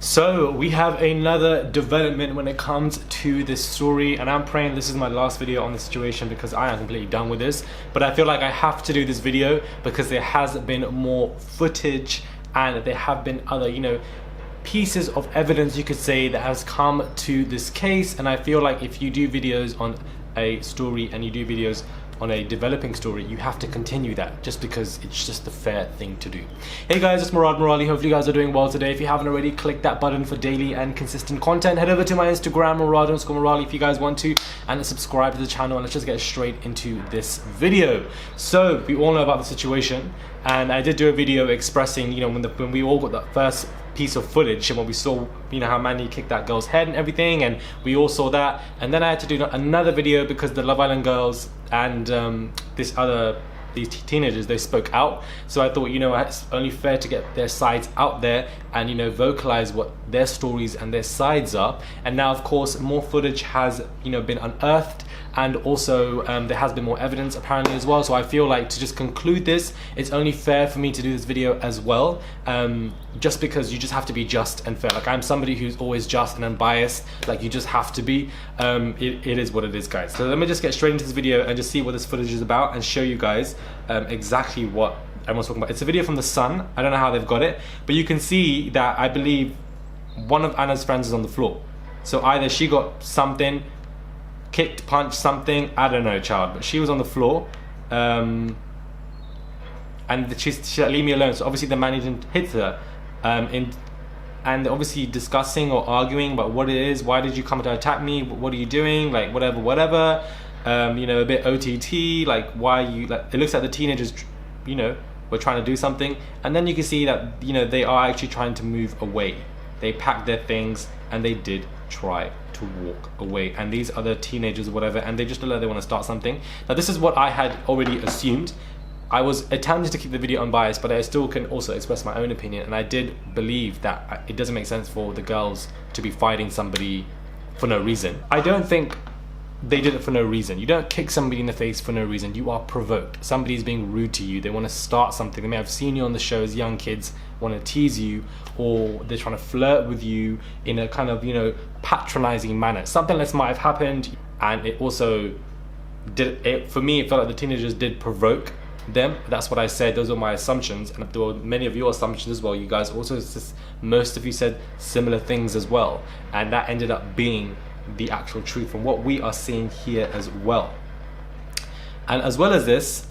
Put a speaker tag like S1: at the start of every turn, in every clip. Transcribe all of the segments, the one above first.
S1: So we have another development when it comes to this story, and I'm praying this is my last video on the situation because I am completely done with this. But I feel like I have to do this video because there has been more footage and there have been other, pieces of evidence, you could say, that has come to this case. And I feel like if you do videos on a story and you do videos on a developing story, you have to continue that just because it's just the fair thing to do. Hey guys, it's Murad Murali. Hopefully you guys are doing well today. If you haven't already, click that button for daily and consistent content. Head over to my Instagram, Murad_Murali, if you guys want to, and subscribe to the channel. And let's just get straight into this video. So we all know about the situation, and I did do a video expressing, when we all got that first piece of footage and when we saw how Mandy kicked that girl's head and everything, and we all saw that. And then I had to do another video because the Love Island girls and these teenagers, they spoke out. So I thought, it's only fair to get their sides out there and vocalize what their stories and their sides are. And now, of course, more footage has been unearthed, and also there has been more evidence apparently as well. So I feel like to just conclude this, it's only fair for me to do this video as well, just because you just have to be just and fair. Like, I'm somebody who's always just and unbiased. Like, you just have to be. It is what it is, guys. So let me just get straight into this video and just see what this footage is about and show you guys exactly what everyone's talking about. It's a video from The Sun. I don't know how they've got it, but you can see that I believe one of Anna's friends is on the floor. So either she got something, kicked, punched, something, I don't know, child, but she was on the floor, and she's like, leave me alone. So obviously the man didn't hit her, and obviously discussing or arguing about what it is. Why did you come to attack me? What are you doing? Like, whatever. A bit OTT. Like, why you? Like, it looks like the teenagers, were trying to do something, and then you can see that they are actually trying to move away. They packed their things and they did try to walk away, and these other teenagers or whatever, and they just look like they want to start something. Now, this is what I had already assumed. I was attempting to keep the video unbiased, but I still can also express my own opinion, and I did believe that it doesn't make sense for the girls to be fighting somebody for no reason. I don't think they did it for no reason. You don't kick somebody in the face for no reason. You are provoked. Somebody's being rude to you. They want to start something. They may have seen you on the show as young kids, want to tease you, or they're trying to flirt with you in a kind of, patronizing manner. Something like this might have happened, and it also did, for me, it felt like the teenagers did provoke them. That's what I said. Those are my assumptions, and there were many of your assumptions as well. You guys also, most of you said similar things as well, and that ended up being the actual truth from what we are seeing here as well. And as well as this,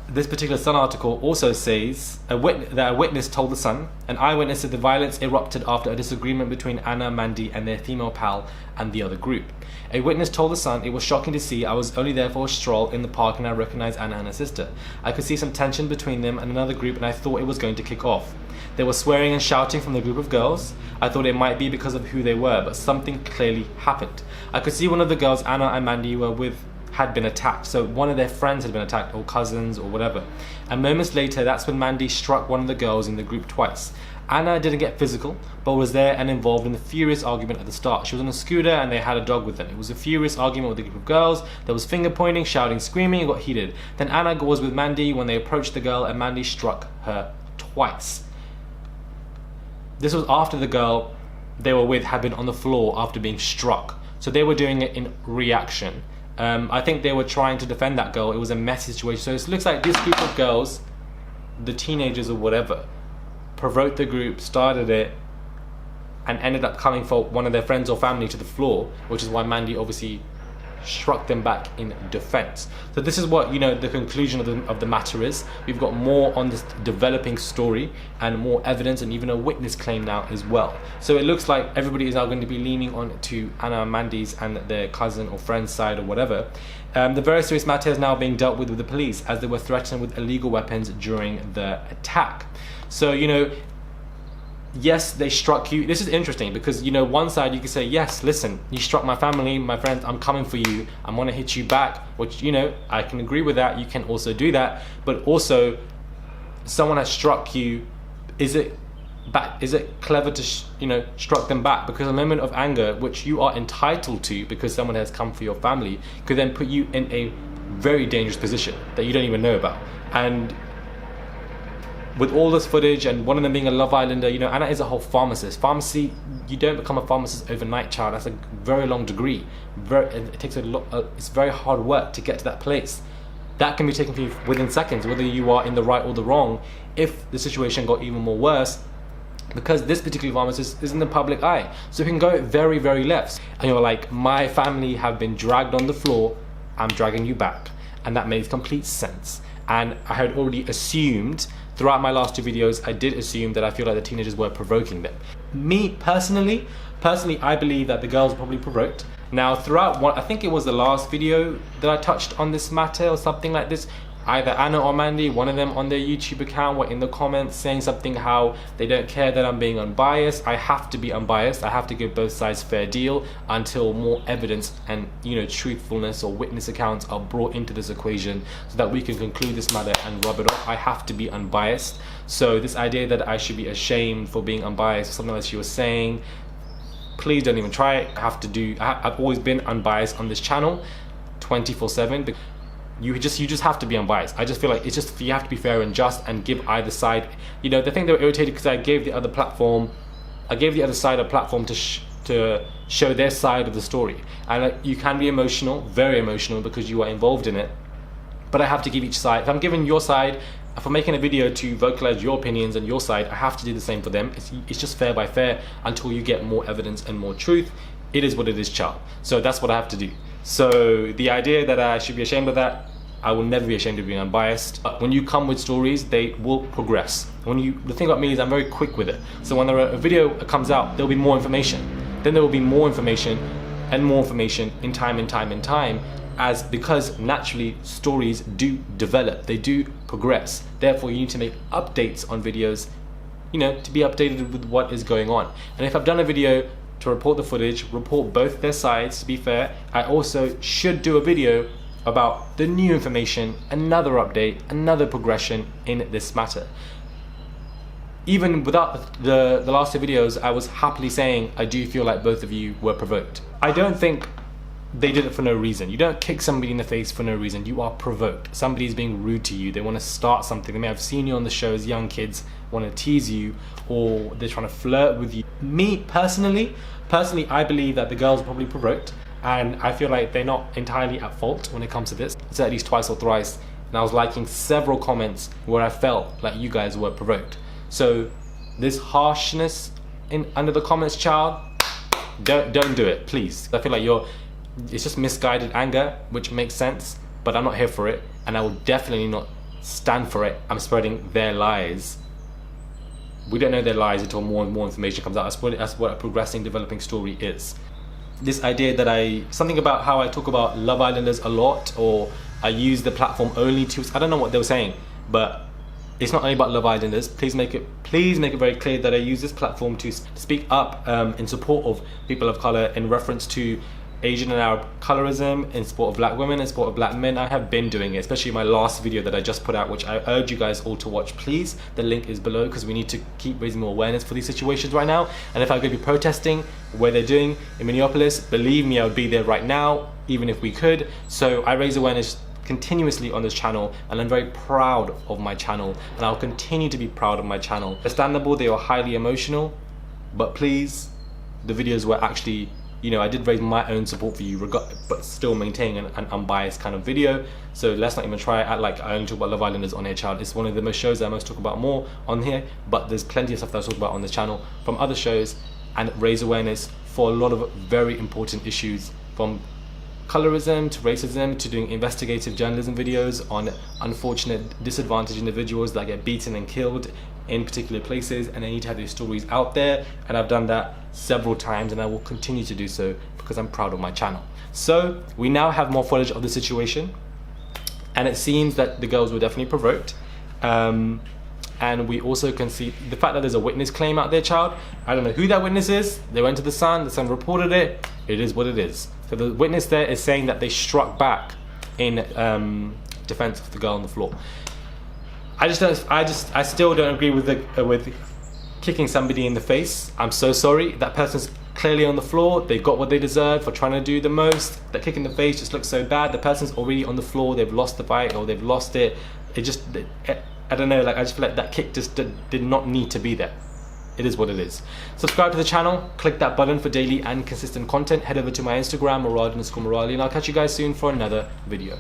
S1: this particular Sun article also says that a witness told The Sun, an eyewitness said the violence erupted after a disagreement between Anna, Mandy and their female pal and the other group. A witness told The Sun, it was shocking to see. I was only there for a stroll in the park and I recognized Anna and her sister. I could see some tension between them and another group, and I thought it was going to kick off. There was swearing and shouting from the group of girls. I thought it might be because of who they were, but something clearly happened. I could see one of the girls Anna and Mandy were with had been attacked. So one of their friends had been attacked, or cousins or whatever. And moments later, that's when Mandy struck one of the girls in the group twice. Anna didn't get physical, but was there and involved in the furious argument at the start. She was on a scooter and they had a dog with them. It was a furious argument with a group of girls. There was finger pointing, shouting, screaming. It got heated. Then Anna was with Mandy when they approached the girl, and Mandy struck her twice. This was after the girl they were with had been on the floor after being struck. So they were doing it in reaction. I think they were trying to defend that girl. It was a messy situation. So it looks like this group of girls, the teenagers or whatever, provoked the group, started it, and ended up coming for one of their friends or family to the floor, which is why Mandy obviously struck them back in defense. So this is what the conclusion of the matter is. We've got more on this developing story and more evidence, and even a witness claim now as well. So it looks like everybody is now going to be leaning on to Anna and Mandy's and their cousin or friend's side or whatever. The very serious matter is now being dealt with the police, as they were threatened with illegal weapons during the attack. So yes, they struck you. This is interesting because, one side you can say, yes, listen, you struck my family, my friends, I'm coming for you, I'm gonna hit you back, which, I can agree with that. You can also do that. But also, someone has struck you, is it clever to struck them back? Because a moment of anger, which you are entitled to because someone has come for your family, could then put you in a very dangerous position that you don't even know about. And with all this footage and one of them being a Love Islander, you know, Anna is a whole pharmacist. Pharmacy, you don't become a pharmacist overnight, child. That's a very long degree. It takes a lot. It's very hard work to get to that place. That can be taken from you within seconds, whether you are in the right or the wrong. If the situation got even more worse, because this particular pharmacist is in the public eye, so it can go very, very left. And you're like, my family have been dragged on the floor. I'm dragging you back, and that makes complete sense. And I had already assumed throughout my last two videos, I did assume that I feel like the teenagers were provoking them. Me personally, I believe that the girls were probably provoked. Now, throughout I think it was the last video that I touched on this matter or something like this, either Anna or Mandy, one of them on their YouTube account, were in the comments saying something how they don't care that I'm being unbiased. I have to be unbiased. I have to give both sides fair deal until more evidence and, you know, truthfulness or witness accounts are brought into this equation so that we can conclude this matter and rub it off. I have to be unbiased. So this idea that I should be ashamed for being unbiased, something that she was saying, please don't even try it. I've always been unbiased on this channel 24/7. You just have to be unbiased. I just feel like you have to be fair and just and give either side. You know, the thing they were irritated because I gave the other side a platform to show their side of the story. And you can be emotional, very emotional, because you are involved in it. But I have to give each side. If I'm giving your side, if I'm making a video to vocalize your opinions and your side, I have to do the same for them. It's just fair by fair until you get more evidence and more truth. It is what it is, child. So that's what I have to do. So the idea that I should be ashamed of that, I will never be ashamed of being unbiased. But when you come with stories, they will progress. The thing about me is I'm very quick with it. So when a video comes out, there'll be more information. Then there will be more information and more information in time, because naturally stories do develop, they do progress. Therefore, you need to make updates on videos, you know, to be updated with what is going on. And if I've done a video to report the footage, report both their sides, to be fair, I also should do a video about the new information, another update, another progression in this matter. Even without the last two videos, I was happily saying I do feel like both of you were provoked. I don't think they did it for no reason. You don't kick somebody in the face for no reason. You are provoked. Somebody's being rude to you. They want to start something. They may have seen you on the show as young kids, want to tease you, or they're trying to flirt with you. Me personally, I believe that the girls are probably provoked, and I feel like they're not entirely at fault when it comes to this. It's at least twice or thrice, and I was liking several comments where I felt like you guys were provoked. So this harshness under the comments, child, don't do it, please. I feel like it's just misguided anger, which makes sense, but I'm not here for it, and I will definitely not stand for it. I'm spreading their lies. We don't know their lies until more and more information comes out. That's what a progressing, developing story is. This idea that something about how I talk about Love Islanders a lot, or I use the platform only to, I don't know what they were saying, but it's not only about Love Islanders. Please make it very clear that I use this platform to speak up in support of people of color, in reference to Asian and Arab colorism, in support of black women, in support of black men. I have been doing it, especially my last video that I just put out, which I urge you guys all to watch, please. The link is below, because we need to keep raising more awareness for these situations right now. And if I'm going to be protesting where they're doing in Minneapolis, believe me, I would be there right now, even if we could. So I raise awareness continuously on this channel, and I'm very proud of my channel, and I'll continue to be proud of my channel. Understandable, they are highly emotional, but please, the videos were actually, you know, I did raise my own support for you, but still maintaining an unbiased kind of video. So let's not even try it. Act like I only talk about Love Islanders on here, child. It's one of the most shows that I most talk about more on here, but there's plenty of stuff that I talk about on this channel from other shows, and raise awareness for a lot of very important issues, from colorism to racism to doing investigative journalism videos on unfortunate disadvantaged individuals that get beaten and killed in particular places, and they need to have these stories out there. And I've done that several times, and I will continue to do so because I'm proud of my channel. So we now have more footage of the situation, and it seems that the girls were definitely provoked. And we also can see the fact that there's a witness claim out there, child. I don't know who that witness is. They went to the Sun reported it. It is what it is. So the witness there is saying that they struck back in defense of the girl on the floor. I still don't agree with kicking somebody in the face. I'm so sorry. That person's clearly on the floor. They got what they deserve for trying to do the most. That kick in the face just looks so bad. The person's already on the floor. They've lost the fight, or they've lost it. I don't know, like I just feel like that kick just did not need to be there. It is what it is. Subscribe to the channel, click that button for daily and consistent content. Head over to my Instagram, Murad_Morali, and I'll catch you guys soon for another video.